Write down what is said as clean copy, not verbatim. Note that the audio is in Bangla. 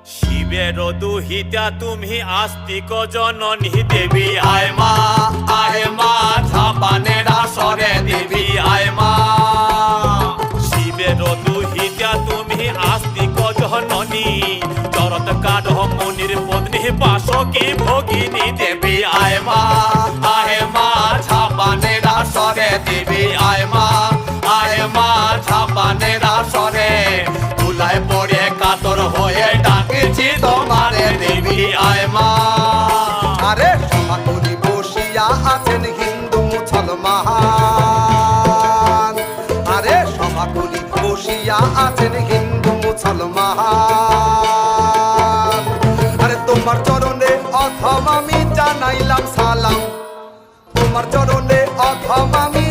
শিবের দুহিতা তুমি আস্তিক জননী দেবী আয় মা ঝাপানের আসরে দেবী আয় মা। শিবের দুহিতা তুমি আস্তিক জননী চরত কাঠ মুনির পত্নী বাসকি ভগিনী দেবী আয় মা ঝাপানের আসরে দেবী আয় মা ঝাপানের আসরে তুলায় পড়ে কাতর হয়ে ডাকেছি তোমারে দেবী আয় মা। আরে সমাকুলি বসিয়া আছেন হিন্দু মুসলমান, আরে সমাকুলি বসিয়া আছেন হিন্দু মুসলমান। আরে তোমার চরণে অথম আমি জানাইলাম সালাম, তোমার চরণে অথম আমি